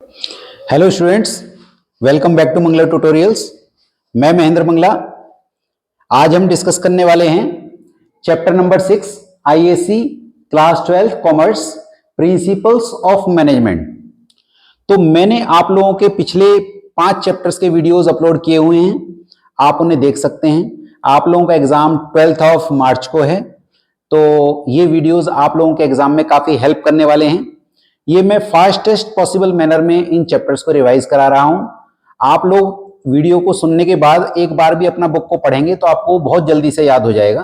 Hello students, welcome back to Mangla tutorials. मैं महेंद्र मंगला। आज हम डिस्कस करने वाले हैं chapter number 6 ISC class 12 commerce principles of management. तो मैंने आप लोगों के पिछले 5 चैप्टर्स के वीडियोस अपलोड किए हुए हैं, आप उन्हें देख सकते हैं। आप लोगों का एग्जाम 12 ऑफ मार्च को है, तो ये वीडियोस आप लोगों के एग्जाम में काफी हेल्प करने वाले हैं। ये मैं फास्टेस्ट पॉसिबल मैनर में इन चैप्टर्स को रिवाइज करा रहा हूं। आप लोग वीडियो को सुनने के बाद एक बार भी अपना बुक को पढ़ेंगे तो आपको बहुत जल्दी से याद हो जाएगा।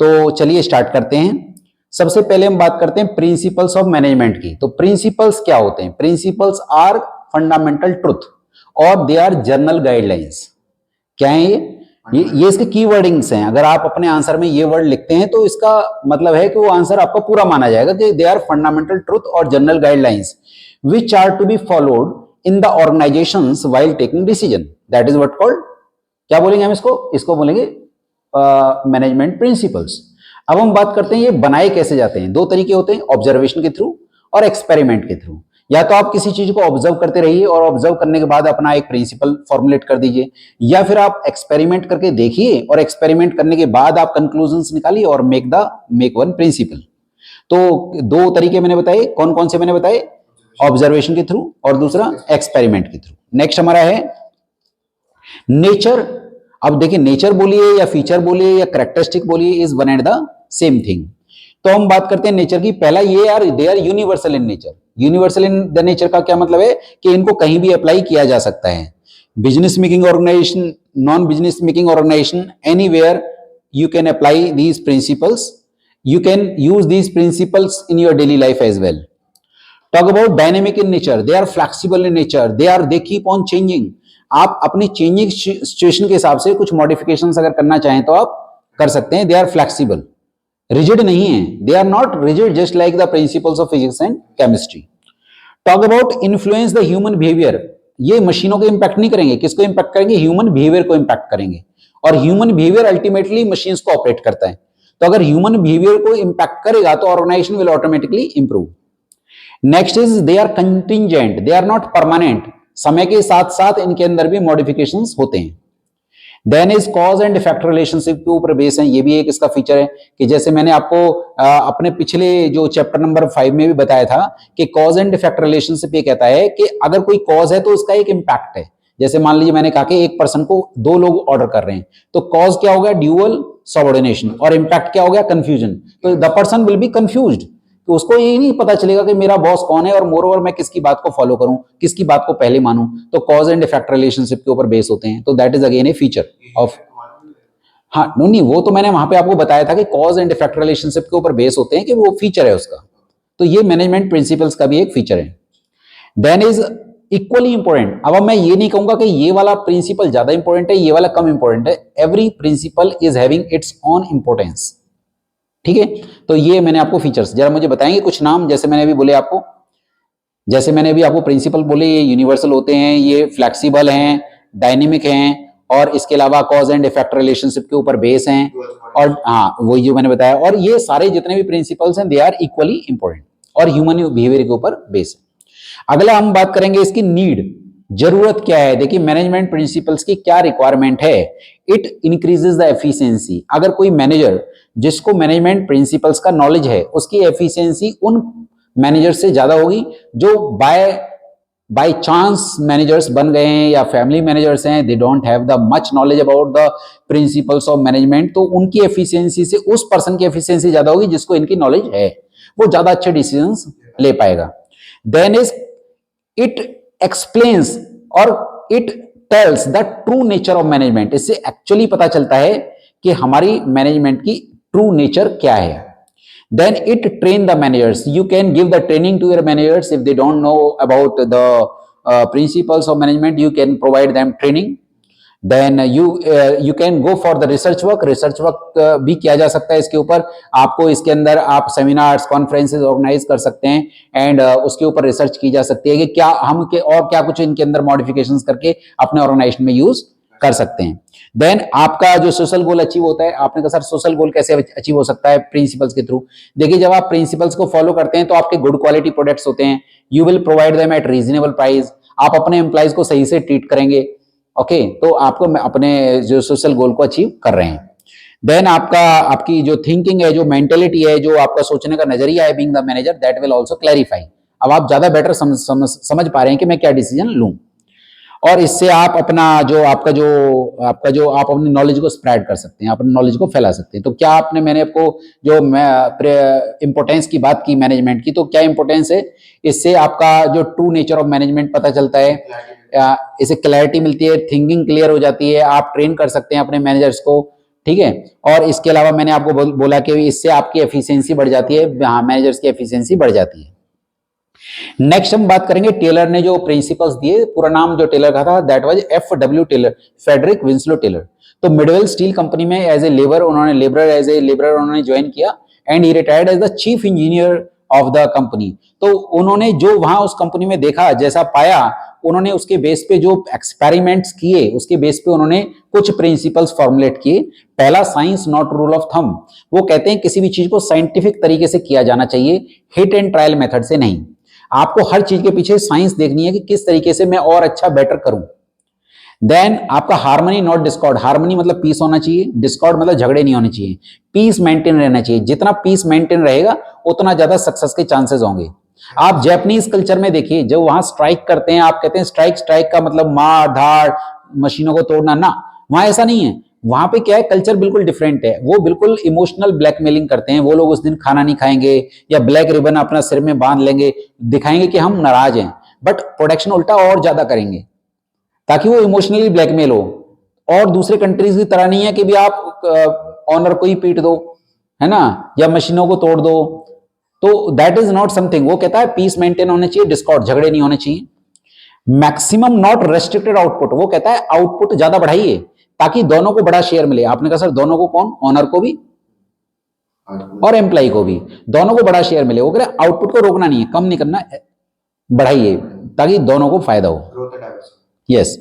तो चलिए स्टार्ट करते हैं। सबसे पहले हम बात करते हैं प्रिंसिपल्स ऑफ मैनेजमेंट की। तो प्रिंसिपल्स क्या होते हैं? प्रिंसिपल्स आर फंडामेंटल ट्रुथ और दे आर जनरल गाइडलाइंस। क्या है ये इसके की वर्डिंग्स हैं। अगर आप अपने आंसर में ये वर्ड लिखते हैं तो इसका मतलब है कि वो आंसर आपका पूरा माना जाएगा कि दे आर फंडामेंटल ट्रुथ और general guidelines which are to be followed in the organisations while taking decision. That is what called, क्या बोलेंगे हम इसको बोलेंगे मैनेजमेंट प्रिंसिपल्स। अब हम बात करते हैं ये बनाए कैसे जाते हैं। 2 तरीके होते हैं, ऑब्जर्वेशन के थ्रू और एक्सपेरिमेंट के थ्रू। या तो आप किसी चीज को ऑब्जर्व करते रहिए और ऑब्जर्व करने के बाद अपना एक प्रिंसिपल फॉर्मुलेट कर दीजिए, या फिर आप एक्सपेरिमेंट करके देखिए और एक्सपेरिमेंट करने के बाद आप कंक्लूजन्स निकालिए और मेक वन प्रिंसिपल। तो 2 तरीके मैंने बताए, कौन कौन से मैंने बताए? ऑब्जर्वेशन के थ्रू और दूसरा एक्सपेरिमेंट के थ्रू। नेक्स्ट हमारा है नेचर। अब देखिए, नेचर बोलिए या फीचर बोलिए या कैरेक्टरिस्टिक बोलिए, is one and the same thing. तो हम बात करते हैं नेचर की। पहला ये यार, they are universal in nature. Universal in the nature का क्या मतलब है कि इनको कहीं भी अप्लाई किया जा सकता है। Business making organisation, non business making organisation, anywhere you can apply these principles. You can use these principles in your daily life as well. Talk about dynamic in nature, they are flexible in nature, they keep on changing. आप अपनी changing situation के हिसाब से कुछ modifications अगर करना चाहें तो आप कर सकते हैं। दे आर फ्लेक्सिबल, रिजिड नहीं है। They are not rigid just like the principles of physics and chemistry. Talk about influence the human behaviour. ये मशीनों को इंपैक्ट नहीं करेंगे, किसको इंपैक्ट करेंगे? ह्यूमन बिहेवियर को इंपैक्ट करेंगे। और ह्यूमन बिहेवियर अल्टीमेटली मशीन्स को ऑपरेट करता है। तो अगर ह्यूमन बिहेवियर को इंपैक्ट करेगा तो organisation will automatically improve. Next is they are contingent, they are not permanent. समय के साथ साथ इनके अंदर भी मॉडिफिकेशंस होते हैं। Then is cause and effect relationship के ऊपर बेस है। ये भी एक इसका फीचर है कि जैसे मैंने आपको अपने पिछले जो चैप्टर नंबर 5 में भी बताया था कि कॉज एंड इफेक्ट रिलेशनशिप ये कहता है कि अगर कोई कॉज है तो उसका एक इम्पैक्ट है। जैसे मान लीजिए मैंने कहा कि एक पर्सन को 2 लोग ऑर्डर कर रहे हैं, तो कॉज क्या हो गया? Dual subordination. और इम्पैक्ट क्या हो गया? कंफ्यूजन। तो the person will be confused, तो उसको ये नहीं पता चलेगा कि मेरा बॉस कौन है और मोर ओवर मैं किसकी बात को फॉलो करूं, किसकी बात को पहले मानूं। तो कॉज एंड इफेक्ट रिलेशनशिप के ऊपर बेस होते हैं। तो that is again A feature of, हाँ नहीं, वो तो मैंने वहां पे आपको बताया था कि कॉज एंड इफेक्ट रिलेशनशिप के ऊपर बेस होते हैं, कि वो फीचर है उसका। तो ये मैनेजमेंट प्रिंसिपल्स का भी एक फीचर है। Then is equally important. अब मैं ये नहीं कहूंगा कि ये वाला प्रिंसिपल ज्यादा इंपॉर्टेंट है, ये वाला कम इंपॉर्टेंट है। Every principle is having its own importance. ठीक है, तो ये मैंने आपको फीचर्स, जरा मुझे बताएंगे कुछ नाम। जैसे मैंने अभी बोले आपको, जैसे मैंने अभी आपको प्रिंसिपल बोले, ये यूनिवर्सल होते हैं, ये फ्लेक्सिबल हैं, डायनेमिक हैं, और इसके अलावा कॉज एंड इफेक्ट रिलेशनशिप के ऊपर बेस हैं। और हाँ, वही जो मैंने बताया। और ये सारे जितने भी प्रिंसिपल्स हैं दे आर इक्वली इंपॉर्टेंट और ह्यूमन बिहेवियर के ऊपर बेस है। अगला हम बात करेंगे इसकी नीड, जरूरत क्या है। देखिए, मैनेजमेंट प्रिंसिपल्स की क्या रिक्वायरमेंट है? It increases the efficiency. अगर कोई मैनेजर जिसको मैनेजमेंट प्रिंसिपल्स का नॉलेज है, उसकी एफिशिएंसी उन मैनेजर से ज्यादा होगी जो बाय चांस मैनेजर्स बन गए हैं या फैमिली मैनेजर्स हैं, they don't have the much knowledge about the principles of management. तो उनकी एफिशिएंसी से उस पर्सन की एफिशिएंसी ज्यादा होगी जिसको इनकी नॉलेज है, वो ज्यादा अच्छे डिसीजंस ले पाएगा। देन इज इट एक्सप्लेन्स और it tells the true nature of management. इससे एक्चुअली पता चलता है कि हमारी मैनेजमेंट की ट्रू नेचर क्या है। Then it train the managers. You can give the training to your managers if they don't know about the principles of management. You can provide them training. Then you can go for the research work. Research work भी किया जा सकता है इसके ऊपर। आपको इसके अंदर आप सेमिनार्स, कॉन्फ्रेंसेस ऑर्गेनाइज कर सकते हैं एंड उसके ऊपर रिसर्च की जा सकती है कि क्या हम के और क्या कुछ इनके अंदर मॉडिफिकेशंस करके अपने ऑर्गेनाइजेशन में यूज कर सकते हैं। देन आपका जो सोशल गोल अचीव होता है, आपने कहा सर सोशल गोल कैसे अचीव हो सकता है प्रिंसिपल्स के थ्रू। देखिए जब आप प्रिंसिपल्स को फॉलो करते हैं तो आपके गुड क्वालिटी प्रोडक्ट्स होते हैं, you will provide them at reasonable price, आप अपने एम्प्लॉइज को सही से ट्रीट करेंगे। ओके, तो आपको अपने जो सोशल गोल को अचीव कर रहे हैं। देन आपकी जो थिंकिंग है, जो मेंटेलिटी है, जो आपका सोचने का नजरिया है being the manager, that will also clarify. अब आप ज्यादा बेटर समझ पा रहे हैं कि मैं क्या डिसीजन लूं, और इससे आप अपना जो आप अपनी नॉलेज को स्प्रेड कर सकते हैं, अपनी नॉलेज को फैला सकते हैं। तो क्या मैंने आपको जो इंपोर्टेंस की बात की मैनेजमेंट की, तो क्या इंपोर्टेंस है, इससे आपका जो ट्रू नेचर ऑफ मैनेजमेंट पता चलता है, इससे क्लैरिटी मिलती है, थिंकिंग क्लियर हो जाती है, आप ट्रेन कर सकते हैं अपने मैनेजर्स को, ठीक है। और इसके अलावा मैंने आपको बोला कि इससे आपकी एफिशिएंसी बढ़ जाती है, मैनेजर्स की एफिशिएंसी बढ़ जाती है। नेक्स्ट हम बात करेंगे टेलर ने जो प्रिंसिपल्स दिए, पूरा नाम जो टेलर का था that was FW Taylor, Frederick Winslow Taylor. तो मिडवेल स्टील कंपनी में एज ए लेबर उन्होंने ज्वाइन किया and he retired as the chief engineer of the company. तो उन्होंने जो वहां उस कंपनी में देखा, जैसा पाया, उन्होंने उसके बेस पे जो एक्सपेरिमेंट्स किए, उसके बेस पे उन्होंने कुछ प्रिंसिपल्स फॉर्मुलेट किए। पहला, science not rule of thumb. वो कहते हैं किसी भी चीज को साइंटिफिक तरीके से किया जाना चाहिए, हिट एंड ट्रायल मेथड से नहीं। आपको हर चीज के पीछे साइंस देखनी है कि किस तरीके से मैं और अच्छा बेटर करूं। देन आपका हार्मनी नॉट डिस्कॉर्ड। हार्मनी मतलब पीस होना चाहिए, डिस्कॉर्ड मतलब झगड़े नहीं होने चाहिए, पीस मेंटेन रहना चाहिए। जितना पीस मेंटेन रहेगा उतना ज्यादा सक्सेस के चांसेस होंगे। आप जापानीज कल्चर में देखिए, जब वहां स्ट्राइक करते हैं, आप कहते हैं स्ट्राइक का मतलब मार धाड़, मशीनों को तोड़ना, ना, वहां ऐसा नहीं है। वहां पे क्या है, कल्चर बिल्कुल डिफरेंट है। वो बिल्कुल इमोशनल ब्लैकमेलिंग करते हैं। वो लोग उस दिन खाना नहीं खाएंगे या ब्लैक रिबन अपना सिर में बांध लेंगे, दिखाएंगे कि हम नाराज हैं, बट प्रोडक्शन उल्टा और ज्यादा करेंगे ताकि वो इमोशनली ब्लैकमेल हो। और दूसरे कंट्रीज की तरह नहीं है कि भी आप ऑनर को ही पीट दो, है ना, या मशीनों को तोड़ दो। तो दैट इज नॉट समथिंग। वो कहता है पीस मेंटेन होने चाहिए, डिस्कॉर्ड, झगड़े नहीं होने चाहिए। Maximum not restricted output. वो कहता है आउटपुट ज्यादा बढ़ाइए ताकि दोनों को बड़ा शेयर मिले। आपने कहा सर दोनों को कौन, ऑनर को भी और एम्प्लॉय को भी, दोनों को बड़ा शेयर मिले। वो कह रहे आउटपुट को रोकना नहीं है, कम नहीं करना, बढ़ाइए ताकि दोनों को फायदा हो। यस।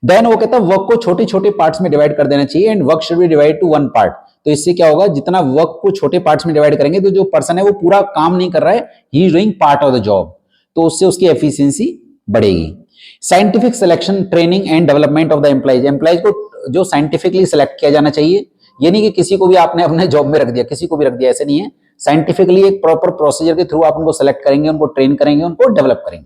देन वो कहता है वर्क को छोटे छोटे पार्ट्स में डिवाइड कर देना चाहिए and work should B divide two one part. तो इससे क्या होगा, जितना वर्क को छोटे पार्ट्स में डिवाइड करेंगे तो जो पर्सन है वो पूरा काम नहीं कर रहा है, he is doing part of the job, तो उससे उसकी एफिशिएंसी बढ़ेगी। Scientific selection, training and development of the employees. Employees को जो साइंटिफिकली सिलेक्ट किया जाना चाहिए, ये नहीं कि किसी को भी आपने अपने जॉब में रख दिया, किसी को भी रख दिया, ऐसे नहीं है। साइंटिफिकली एक प्रॉपर प्रोसीजर के थ्रू आप उनको सेलेक्ट करेंगे, उनको ट्रेन करेंगे, उनको डेवलप करेंगे।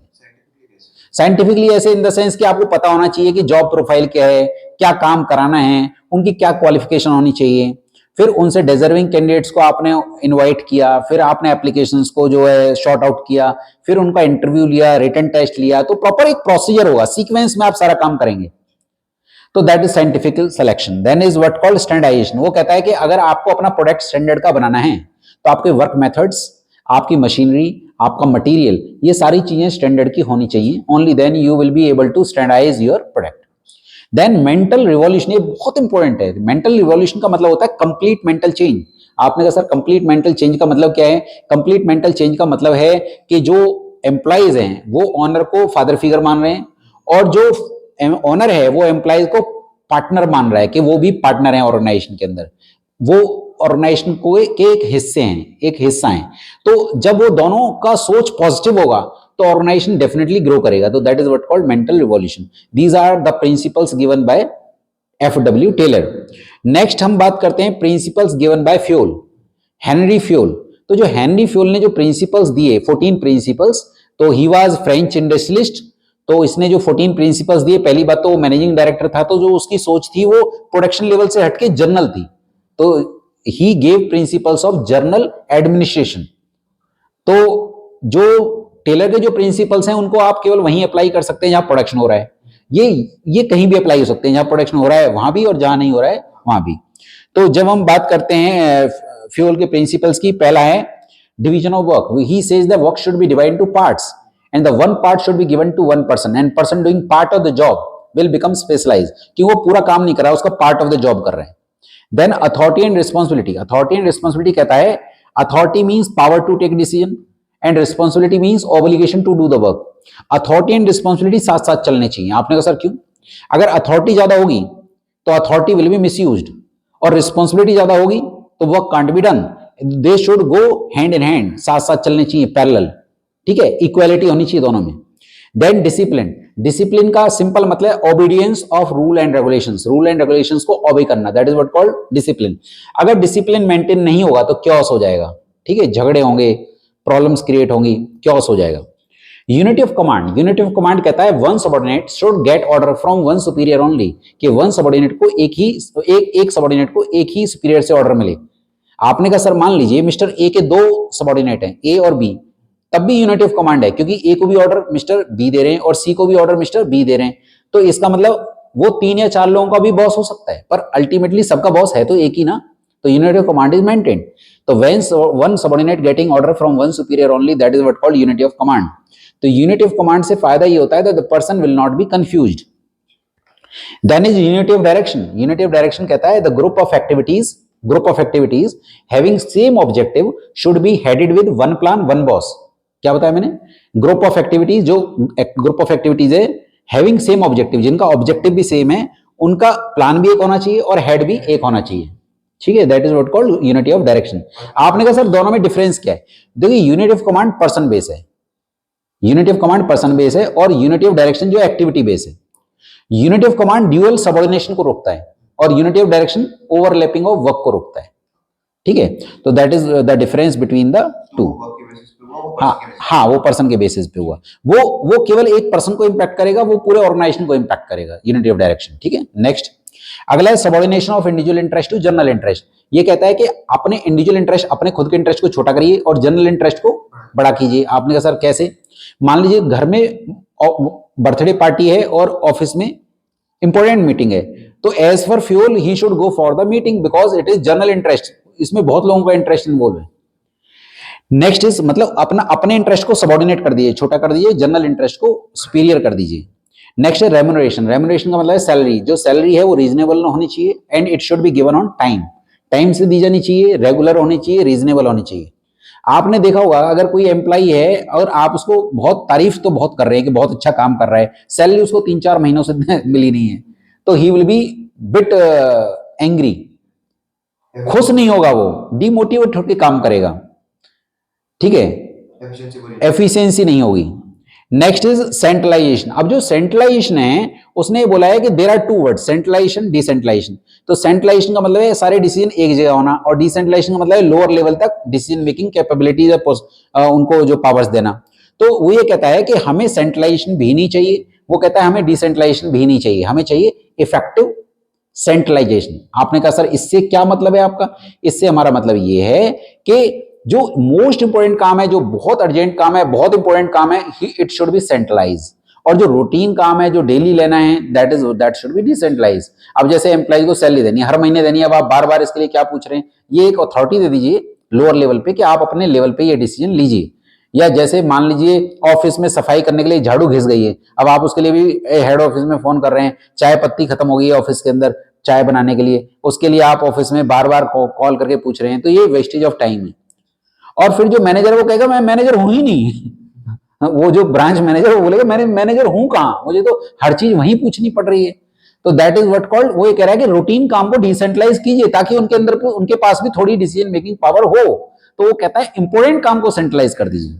साइंटिफिकली ऐसे इन द सेंस कि आपको पता होना चाहिए कि जॉब प्रोफाइल क्या है, क्या काम कराना है, उनकी क्या क्वालिफिकेशन होनी चाहिए। फिर उनसे डिजर्विंग कैंडिडेट्स को आपने इनवाइट किया, फिर आपने एप्लीकेशंस को जो है शॉर्ट आउट किया, फिर उनका इंटरव्यू लिया, रिटन टेस्ट लिया। तो प्रॉपर एक प्रोसीजर होगा, सीक्वेंस में आप सारा काम करेंगे। तो that is scientific selection. Then is what called standardisation. वो कहता है कि अगर आपको अपना प्रोडक्ट स्टैंडर्ड का बनाना है तो आपके वर्क मेथड्स, आपकी मशीनरी, आपका मटेरियल, ये सारी चीजें स्टैंडर्ड की होनी चाहिए। Only then you will be able to standardise your product. Then mental revolution, ये बहुत इंपॉर्टेंट है। मेंटल रिवॉल्यूशन का मतलब होता है कंप्लीट मेंटल चेंज। आपने कहा सर कंप्लीट मेंटल चेंज का मतलब क्या है? कंप्लीट मेंटल चेंज का मतलब है कि जो एम्प्लॉइज हैं वो ऑनर को फादर फिगर मान रहे हैं, और जो ऑनर है वो एम्प्लॉइज को पार्टनर मान रहा है कि वो भी पार्टनर है ऑर्गेनाइजेशन के अंदर, वो ऑर्गेनाइजेशन को के एक हिस्से हैं, एक हिस्सा है। तो जब वो दोनों का सोच पॉजिटिव होगा तो ऑर्गेनाइजेशन डेफिनेटली ग्रो करेगा। तो that is what called mental revolution. These are the principles given by FW Taylor. Next हम बात करते हैं principles given by Fayol, Henri Fayol. तो जो हेनरी फ्यूल ने जो प्रिंसिपल्स दिए, 14 प्रिंसिपल्स, तो ही वाज फ्रेंच इंडस्ट्रियलिस्ट। तो इसने जो 14 प्रिंसिपल्स दिए, पहली बात तो वो मैनेजिंग डायरेक्टर था, तो जो उसकी सोच थी वो प्रोडक्शन लेवल से हटके जर्नल थी। तो he gave principles of journal administration. तो जो टेलर के जो प्रिंसिपल्स हैं उनको आप केवल वहीं अप्लाई कर सकते हैं जहां प्रोडक्शन हो रहा है। ये कहीं भी अप्लाई हो सकते हैं, जहां प्रोडक्शन हो रहा है वहां भी और जहां नहीं हो रहा है वहां भी। तो जब हम बात करते हैं फ्यूल के प्रिंसिपल्स की, पहला है division of work. He says the work should be divided two parts and the one part should be given to one person and person doing part of the job will become specialised, कि वो पूरा काम नहीं कर रहा, उसका part of the job कर रहे हैं। Then authority and responsibility. Authority and responsibility कहता है authority means power to take decision and responsibility means obligation to do the work. Authority and responsibility साथ साथ चलने चाहिए। आपने कहा सर क्यों? अगर अथॉरिटी ज्यादा होगी तो अथॉरिटी विल बी मिसयूज्ड, और रिस्पॉन्सिबिलिटी ज्यादा होगी तो work can't be done. They should go hand in hand, साथ साथ चलने चाहिए, पैरेलल, ठीक है, इक्वालिटी होनी चाहिए दोनों में। देन डिसिप्लिन, डिसिप्लिन का सिंपल मतलब obedience of rule and regulations, rule and regulations को ओबे करना, that is what called discipline. अगर डिसिप्लिन मेंटेन नहीं होगा तो क्योस हो जाएगा, ठीक है, झगड़े होंगे, प्रॉब्लम्स क्रिएट होंगी, क्योस हो जाएगा। Unity of command, unity of command कहता है one subordinate should get order from one superior only, कि वन सबऑर्डिनेट को एक सबऑर्डिनेट को एक ही सुपीरियर से ऑर्डर मिले। आपने कहा सर मान लीजिए मिस्टर ए के दो सबऑर्डिनेट हैं, ए और बी, तब भी यूनिटी ऑफ कमांड है, क्योंकि ए को भी ऑर्डर मिस्टर बी दे रहे हैं और सी को भी ऑर्डर मिस्टर बी दे रहे हैं, तो इसका मतलब वो 3 या 4 लोगों का भी बॉस हो सकता है, पर अल्टीमेटली सबका बॉस है तो एक ही ना, तो unity of command is maintained. तो when one subordinate getting order from one superior only, that is what called unity of command. तो यूनिटी ऑफ कमांड से फायदा ये होता है that the person will not be confused. Then is unity of direction, unity of direction कहता है the group of activities having same objective should be headed with one plan one boss. क्या बताया मैंने, ग्रुप ऑफ एक्टिविटीज, जो group of activities है having same objective, जिनका objective भी same है, उनका प्लान भी एक होना चाहिए और हेड भी एक होना चाहिए, ठीक है, that is what called unity of direction. आपने कहा सर दोनों में डिफरेंस क्या है, देखिए unity of command person base है, unity of command person base है, और यूनिटी ऑफ डायरेक्शन जो एक्टिविटी बेस है। Unity of command dual subordination को रोकता है और unity of direction overlapping of work को रोकता है, ठीक है, तो that is the difference between the two. हाँ, वो पर्सन के बेसिस पे हुआ, वो केवल एक पर्सन को इंपैक्ट करेगा, वो पूरे ऑर्गेनाइजेशन को इंपैक्ट करेगा, यूनिटी ऑफ डायरेक्शन, ठीक है। नेक्स्ट अगला है subordination of individual interest to general interest. ये कहता है कि अपने इंडिविजुअल इंटरेस्ट, अपने खुद के इंटरेस्ट को छोटा करिए और जनरल इंटरेस्ट को बड़ा कीजिए। आपने कहा सर कैसे, मान लीजिए घर में बर्थडे पार्टी है और ऑफिस में इंपॉर्टेंट मीटिंग है, तो as for Fayol he should go for the meeting because it is general interest, इसमें बहुत लोगों का इंटरेस्ट इन्वॉल्व है। नेक्स्ट इज मतलब अपने इंटरेस्ट को सबऑर्डिनेट कर दीजिए, छोटा कर दीजिए, जनरल इंटरेस्ट को सुपीरियर कर दीजिए। नेक्स्ट है रेम्यूनरेशन, रेम्यूनरेशन का मतलब है सैलरी, जो सैलरी है वो रीजनेबल होनी चाहिए and it should be given on time, time से दी जानी चाहिए, रेगुलर होनी चाहिए, रीजनेबल होनी चाहिए। आपने देखा होगा अगर कोई एम्प्लॉई है और आप उसको बहुत तारीफ तो बहुत कर रहे हैं कि बहुत अच्छा काम कर रहा है, सैलरी उसको 3-4 महीनों से मिली नहीं है, तो he will be bit angry, खुश नहीं होगा, वो डिमोटिवेट होकर काम करेगा, ठीक है, एफिशिएंसी नहीं होगी। Next is centralisation. अब जो सेंट्रलाइजेशन है उसने बोला है कि there are two words, centralisation decentralisation. तो सेंट्रलाइजेशन का मतलब है सारे डिसीजन एक जगह होना, और डिसेंट्रलाइजेशन का मतलब है लोअर लेवल तक डिसीजन मेकिंग कैपेबिलिटीज उनको जो पावर्स देना। तो वो ये कहता है कि हमें सेंट्रलाइजेशन भी नहीं चाहिए, वो कहता है हमें डिसेंट्रलाइजेशन भी नहीं चाहिए, हमें चाहिए इफेक्टिव सेंट्रलाइजेशन। आपने कहा सर इससे क्या मतलब है आपका, इससे हमारा मतलब ये है कि जो मोस्ट इंपोर्टेंट काम है, जो बहुत अर्जेंट काम है, बहुत इंपोर्टेंट काम है, इट शुड बी सेंट्रलाइज, और जो रूटीन काम है जो डेली लेना है दैट शुड बी डिसेंट्रलाइज। अब जैसे एम्प्लॉय को सैलरी देनी है, हर महीने देनी है, अब आप बार बार इसके लिए क्या पूछ रहे हैं, ये एक अथॉरिटी दे दीजिए लोअर लेवल पे कि आप अपने लेवल पे ये डिसीजन लीजिए। या जैसे मान लीजिए ऑफिस में सफाई करने के लिए झाड़ू घिस गई है, अब आप उसके लिए भी हेड ऑफिस में फोन कर रहे हैं, चाय पत्ती खत्म हो गई है ऑफिस के अंदर चाय बनाने के लिए, उसके लिए आप ऑफिस में बार बार कॉल करके पूछ रहे हैं, तो ये वेस्टेज ऑफ टाइम है। और फिर जो मैनेजर वो कहेगा मैं मैनेजर हूं ही नहीं, वो जो ब्रांच मैनेजर वो बोलेगा मैं मैनेजर हूं कहां, मुझे तो हर चीज वहीं पूछनी पड़ रही है। तो दैट इज व्हाट कॉल्ड, वो ये कह रहा है कि रूटीन काम को डिसेंट्रलाइज कीजिए ताकि उनके अंदर उनके पास भी थोड़ी डिसीजन मेकिंग पावर हो। तो वो कहता है इंपोर्टेंट काम को सेंट्रलाइज कर दीजिए।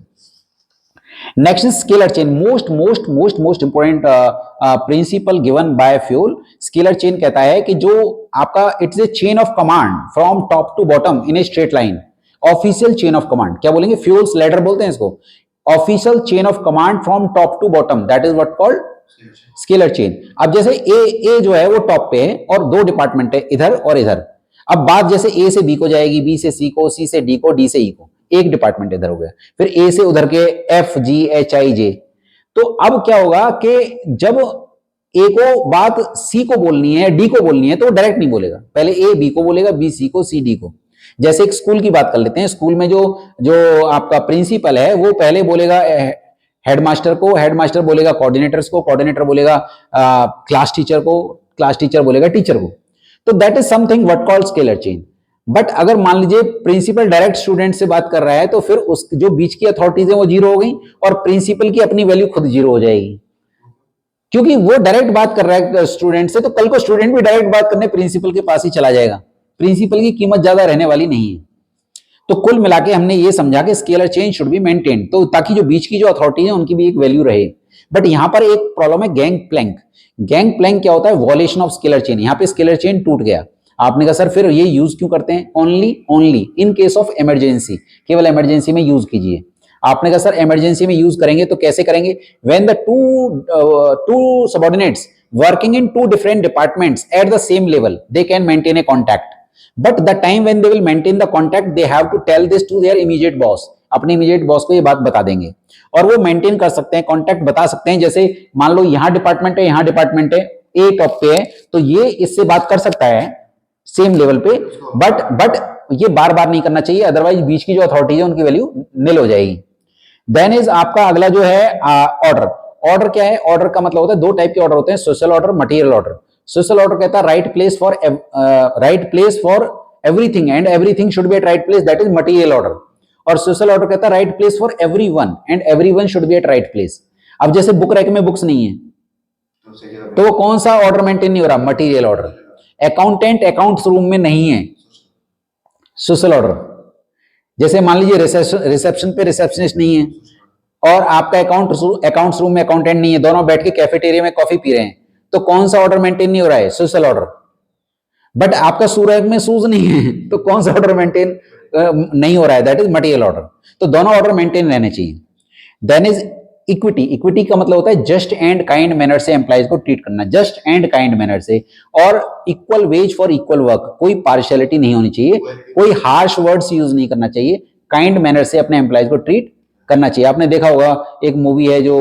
Next is scalar chain, most important principle given by Fayol. Scalar chain कहता है कि जो आपका it's a chain of command from top to bottom in a straight line. Official chain of command क्या बोलेंगे, फ्यूल्स लैडर बोलते हैं इसको। Official chain of command from top to bottom, that is what called scalar chain. अब जैसे ए जो है वो टॉप पे है और 2 डिपार्टमेंट है इधर और इधर। अब बात जैसे ए से बी को जाएगी, बी से सी को, सी से डी को, डी से ई को, एक डिपार्टमेंट इधर हो गया, फिर ए से उधर के एफ जी एच आई जे। तो अब क्या होगा कि जब ए को बात सी को बोलनी है, डी को बोलनी है, तो वो डायरेक्ट नहीं बोलेगा, पहले ए बी को बोलेगा, बी सी को, सी डी को। जैसे एक स्कूल की बात कर लेते हैं, स्कूल में जो आपका प्रिंसिपल है वो पहले बोलेगा हेडमास्टर को, हेडमास्टर बोलेगा कोऑर्डिनेटर्स को, कोऑर्डिनेटर बोलेगा क्लास टीचर को, क्लास टीचर बोलेगा टीचर को। तो that is something what called scalar chain. But अगर मान लीजिए प्रिंसिपल डायरेक्ट स्टूडेंट से बात कर रहा है तो फिर उस जो बीच की अथॉरिटीज है वो जीरो हो गई और प्रिंसिपल की अपनी वैल्यू खुद जीरो हो जाएगी। क्योंकि वो डायरेक्ट बात कर रहा है स्टूडेंट से, तो कल को स्टूडेंट भी डायरेक्ट बात करने प्रिंसिपल के पास ही चला जाएगा। प्रिंसिपल की कीमत ज्यादा रहने वाली नहीं है। तो कुल मिला के हमने ये समझा कि scalar chain should be maintain, तो ताकि जो बीच की जो अथॉरिटी है उनकी भी एक वैल्यू रहे। बट यहां पर एक प्रॉब्लम है, गैंग प्लैंक। गैंग प्लैंक क्या होता है? वॉलेशन ऑफ स्केलर चेन। यहाँ पे स्केलर चेन टूट गया। आपने कहा सर फिर ये यूज क्यों करते हैं? Only in case of emergency, केवल इमरजेंसी में यूज कीजिए। आपने कहा सर इमरजेंसी में यूज करेंगे तो कैसे करेंगे? When the two subordinates working in two different departments at the same level, they can maintain a contact, but the time when they will maintain the contact, they have to tell this to their immediate boss. अपने immediate boss को ये बात बता देंगे और वो maintain कर सकते हैं, कॉन्टैक्ट बता सकते हैं। जैसे मान लो यहाँ डिपार्टमेंट है, यहाँ डिपार्टमेंट है, ए टॉप पे है, तो ये इससे बात कर सकता है सेम लेवल पे, बट ये बार बार नहीं करना चाहिए, अदरवाइज बीच की जो अथॉरिटी है उनकी वैल्यू निल हो जाएगी। देन इज आपका अगला जो है ऑर्डर। ऑर्डर क्या है? ऑर्डर का मतलब होता है, दो टाइप के ऑर्डर होते हैं, social order, material order. Social order कहता है right place for everything and everything should be at right place, that is material order. और सोशल ऑर्डर कहता है right place for everyone and everyone should be at right place. अब जैसे book rack में books नहीं है तो वो कौन सा ऑर्डर मेंटेन नहीं हो रहा? Material order. Accountant accounts room में नहीं है, सोशल ऑर्डर। जैसे मान लीजिए रिसेप्शन पे रिसेप्शनिस्ट नहीं है और आपका अकाउंट्स रूम में अकाउंटेंट नहीं है, दोनों बैठ के कैफेटेरिया में कॉफी पी रहे हैं, तो कौन सा ऑर्डर मेंटेन नहीं हो रहा है? Social order. बट आपका सूरज में शूज नहीं है तो कौन सा ऑर्डर मेंटेन नहीं हो रहा है? That is material order. तो दोनों ऑर्डर मेंटेन रहने चाहिए। Then is equity. इक्विटी का मतलब होता है जस्ट एंड काइंड मैनर से एम्प्लॉइज को ट्रीट करना, जस्ट एंड काइंड मैनर से, और equal wage for equal work. कोई पार्शियलिटी नहीं होनी चाहिए, कोई हार्श वर्ड्स यूज नहीं करना चाहिए, काइंड मैनर से अपने एम्प्लॉइज को ट्रीट करना चाहिए। आपने देखा होगा एक मूवी है जो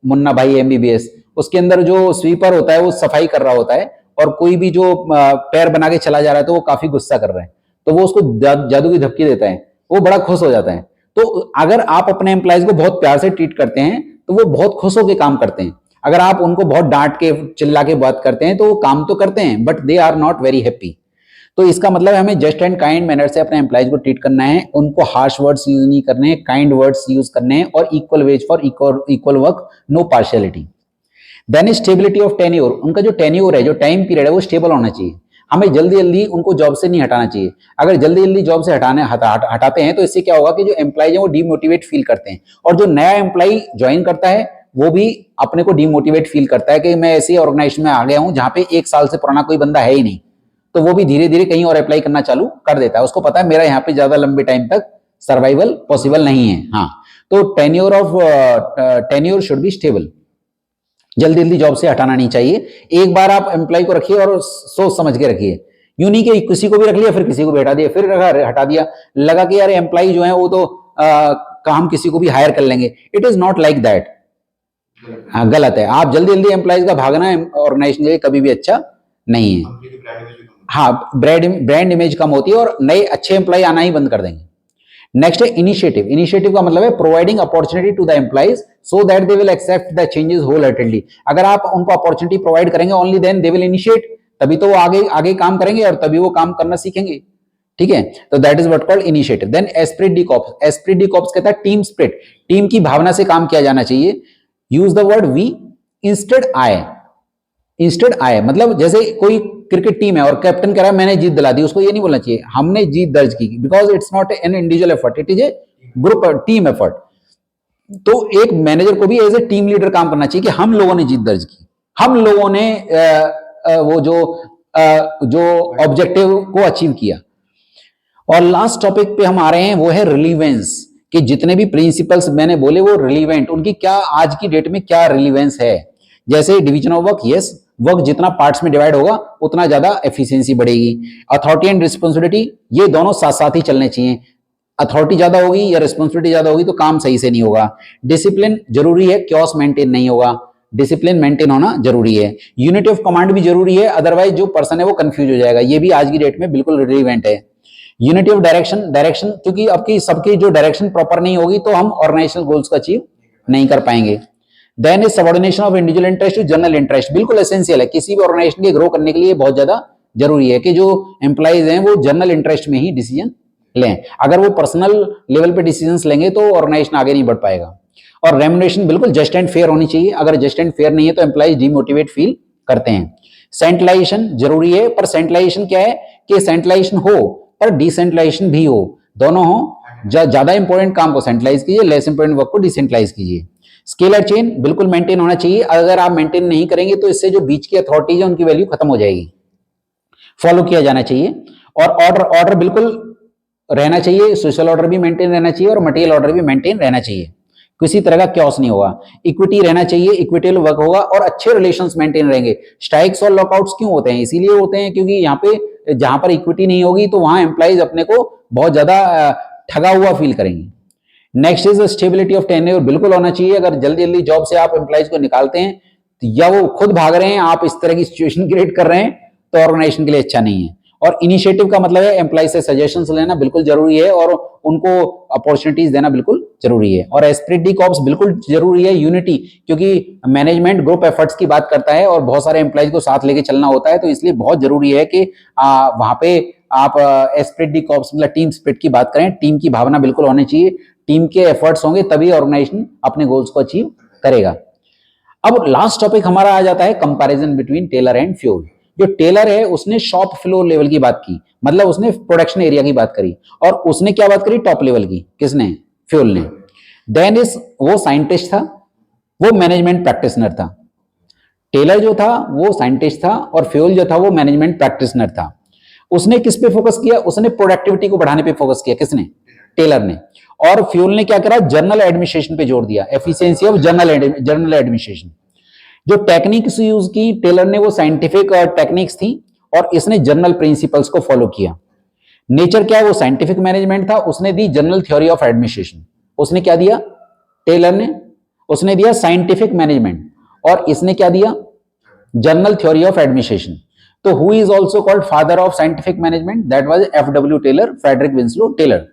मुन्ना भाई एमबीबीएस, उसके अंदर जो स्वीपर होता है वो सफाई कर रहा होता है और कोई भी जो पैर बना के चला जा रहा है तो वो काफी गुस्सा कर रहा है, तो वो उसको जादू की धमकी देता है, वो बड़ा खुश हो जाता है। तो अगर आप अपने एम्प्लॉइज को बहुत प्यार से ट्रीट करते हैं तो वो बहुत खुश होकर काम करते हैं। अगर आप उनको बहुत डांट के चिल्ला के बात करते हैं तो वो काम तो करते हैं but they are not very happy. तो इसका मतलब हमें जस्ट एंड काइंड मैनर से अपने एम्प्लॉइज को ट्रीट करना है, उनको हार्श वर्ड्स यूज नहीं करने हैं, काइंड वर्ड्स यूज करने हैं, और equal wage for equal work, no partiality. Then is stability of tenure. उनका जो टेन्योर है, जो टाइम पीरियड है, वो स्टेबल होना चाहिए। हमें जल्दी जल्दी उनको जॉब से नहीं हटाना चाहिए। अगर जल्दी जल्दी जॉब से हटाते हैं तो इससे क्या होगा कि जो एम्प्लॉइज है वो डीमोटिवेट फील करते हैं, और जो नया एम्प्लॉय ज्वाइन करता है वो भी अपने को डीमोटिवेट फील करता है कि मैं ऐसी ऑर्गेनाइजेशन में आ गया हूं जहां पे 1 साल से पुराना कोई बंदा है ही नहीं, तो वो भी धीरे धीरे कहीं और अप्लाई करना चालू कर देता है। उसको पता है मेरा यहाँ पे ज्यादा लंबे टाइम तक सर्वाइवल पॉसिबल नहीं है। हाँ, तो टेन्योर शुड बी स्टेबल। जल्दी जल्दी जॉब से हटाना नहीं चाहिए। एक बार आप एम्प्लॉय को रखिए और सोच समझ के रखिए, यूं नहीं कि किसी को भी रख लिया फिर किसी को भी हटा दिया, फिर हटा दिया, लगा कि यार एम्प्लॉय जो है वो तो काम किसी को भी हायर कर लेंगे। It is not like that. हाँ, गलत है। आप जल्दी जल्दी एम्प्लॉयज का भागना ऑर्गेनाइजेशन के लिए कभी भी अच्छा नहीं है। हाँ, ब्रांड इमेज कम होती है और नए अच्छे एम्प्लॉय आना ही बंद कर देंगे। नेक्स्ट है इनिशिएटिव। इनिशिएटिव का मतलब है providing opportunity to the employees so that they will accept the changes wholeheartedly. अगर आप उनको अपॉर्चुनिटी प्रोवाइड करेंगे only then they will initiate, तभी तो वो आगे काम करेंगे और तभी वो काम करना सीखेंगे। ठीक है, तो that is what called initiative. Then esprit de corps. Esprit de corps कहता है टीम स्पिरिट, टीम की भावना से काम किया जाना चाहिए। Use the word we instead I. Instead I मतलब जैसे कोई क्रिकेट टीम है और कैप्टन कह रहा है मैंने जीत दिला दी, उसको ये नहीं बोलना चाहिए हमने जीत दर्ज की, because it's not an individual effort, it is a group team effort. तो एक मैनेजर को भी एज ए टीम लीडर काम करना चाहिए कि हम लोगों ने जीत दर्ज की, हम लोगों ने वो जो ऑब्जेक्टिव को अचीव किया। और लास्ट टॉपिक पे हम आ रहे हैं, वो है रिलीवेंस, कि जितने भी प्रिंसिपल्स मैंने बोले वो रिलीवेंट, उनकी क्या आज की डेट में क्या रिलीवेंस है। जैसे division of work, yes, work जितना पार्ट्स में डिवाइड होगा उतना ज्यादा एफिशिएंसी बढ़ेगी। अथॉरिटी एंड रिस्पॉन्सिबिलिटी, ये दोनों साथ साथ ही चलने चाहिए। अथॉरिटी ज्यादा होगी या रिस्पॉन्सिबिलिटी ज्यादा होगी तो काम सही से नहीं होगा। डिसिप्लिन जरूरी है, क्योस मेंटेन नहीं होगा, डिसिप्लिन मेंटेन होना जरूरी है। यूनिटी ऑफ कमांड भी जरूरी है, अदरवाइज जो पर्सन है वो कंफ्यूज हो जाएगा। ये भी आज की डेट में बिल्कुल रिलेवेंट है। यूनिटी ऑफ डायरेक्शन क्योंकि आपकी सबकी जो डायरेक्शन प्रॉपर नहीं होगी तो हम ऑर्गेनाइजेशनल गोल्स को अचीव नहीं कर पाएंगे। Then is subordination of individual interest to general interest, बिल्कुल एसेंशियल है, किसी भी ऑर्गेनाइजेशन के ग्रो करने के लिए बहुत ज्यादा जरूरी है कि जो एम्प्लॉइज हैं वो जनरल इंटरेस्ट में ही डिसीजन लें। अगर वो पर्सनल लेवल पे डिसीजंस लेंगे तो ऑर्गेनाइजेशन आगे नहीं बढ़ पाएगा। और रेम्युनरेशन बिल्कुल जस्ट एंड फेयर होनी चाहिए। अगर जस्ट एंड फेयर नहीं है तो एम्प्लॉइज डिमोटिवेट फील करते हैं। सेंट्रलाइजेशन जरूरी है, पर सेंट्रलाइजेशन क्या है कि सेंट्रलाइजेशन हो पर डिसेंट्रलाइजेशन भी हो, दोनों हो। ज्यादा इंपॉर्टेंट काम को सेंट्रलाइज कीजिए, लेस इंपॉर्टेंट वर्क को डिसेंट्रलाइज कीजिए। स्केलर चेन बिल्कुल मेंटेन होना चाहिए। अगर आप मेंटेन नहीं करेंगे तो इससे जो बीच की अथॉरिटीज है उनकी वैल्यू खत्म हो जाएगी। फॉलो किया जाना चाहिए। और ऑर्डर बिल्कुल रहना चाहिए, सोशल ऑर्डर भी मेंटेन रहना चाहिए और मटेरियल ऑर्डर भी मेंटेन रहना चाहिए। किसी तरह का क्योस नहीं होगा। इक्विटी रहना चाहिए, इक्विटेबल वर्क होगा और अच्छे रिलेशंस मेंटेन रहेंगे। स्ट्राइक्स और लॉकआउट्स क्यों होते हैं? इसीलिए होते हैं क्योंकि यहाँ पे जहां पर इक्विटी नहीं होगी तो वहां एम्प्लॉइज अपने को बहुत ज्यादा ठगा हुआ फील करेंगे। Next is stability of tenure, बिल्कुल होना चाहिए। अगर जल्दी जल्दी जॉब से आप एम्प्लॉइज को निकालते हैं या वो खुद भाग रहे हैं, आप इस तरह की सिचुएशन क्रिएट कर रहे हैं तो ऑर्गेनाइजेशन के लिए अच्छा नहीं है। और इनिशिएटिव का मतलब है एम्प्लॉय से सजेशंस लेना बिल्कुल जरूरी है और उनको अपॉर्चुनिटीज देना बिल्कुल जरूरी है। और एस्पिरिट डी कॉर्प्स बिल्कुल जरूरी है, यूनिटी, क्योंकि मैनेजमेंट ग्रुप एफर्ट्स की बात करता है और बहुत सारे एम्प्लॉयज को साथ लेके चलना होता है, तो इसलिए बहुत जरूरी है कि वहां पे आप एस्पिरिट डी कॉर्प्स मतलब टीम स्पिरिट की बात करें। टीम की भावना बिल्कुल होनी चाहिए, टीम के एफर्ट्स होंगे तभी ऑर्गेनाइजेशन अपने गोल्स को अचीव करेगा। अब लास्ट टॉपिक हमारा आ जाता है comparison between Taylor and Fayol. जो टेलर है उसने शॉप फ्लोर लेवल की बात की, मतलब उसने प्रोडक्शन एरिया की बात करी, और उसने क्या बात करी? टॉप लेवल की। किसने? फ्यूल ने। देन इस वो साइंटिस्ट था, वो मैनेजमेंट प्रैक्टिशनर था। टेलर जो था वो साइंटिस्ट था और फ्यूल जो था वो मैनेजमेंट प्रैक्टिशनर था। उसने किस पे फोकस किया? उसने प्रोडक्टिविटी को बढ़ाने पे फोकस किया। किसने? टेलर ने। और फ्यूल ने क्या करा? जर्नल एडमिनिस्ट्रेशन पे जोर दिया, एफिशिएंसी ऑफ जर्नल एडमिनिस्ट्रेशन। जो टेक्निक्स यूज की टेलर ने वो साइंटिफिक टेक्निक्स थी और इसने जर्नल प्रिंसिपल्स को फॉलो किया। नेचर क्या है? वो साइंटिफिक मैनेजमेंट था, उसने दी जनरल थ्योरी ऑफ एडमिनिस्ट्रेशन। उसने क्या दिया? टेलर ने उसने दिया साइंटिफिक मैनेजमेंट और इसने क्या दिया? General theory of administration. तो who is also called father of scientific management? That was F W. Taylor, Frederick Winslow Taylor.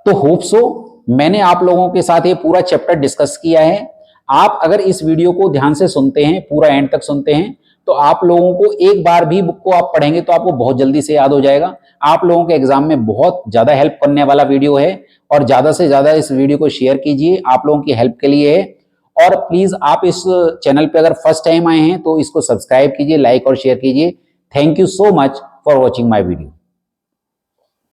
तो होप सो मैंने आप लोगों के साथ ये पूरा चैप्टर डिस्कस किया है। आप अगर इस वीडियो को ध्यान से सुनते हैं, पूरा एंड तक सुनते हैं, तो आप लोगों को एक बार भी बुक को आप पढ़ेंगे तो आपको बहुत जल्दी से याद हो जाएगा। आप लोगों के एग्जाम में बहुत ज्यादा हेल्प करने वाला वीडियो है और ज्यादा से ज्यादा इस वीडियो को शेयर कीजिए, आप लोगों की हेल्प के लिए है। और प्लीज आप इस चैनल पे अगर फर्स्ट टाइम आए हैं तो इसको सब्सक्राइब कीजिए, लाइक और शेयर कीजिए। Thank you so much for watching my video.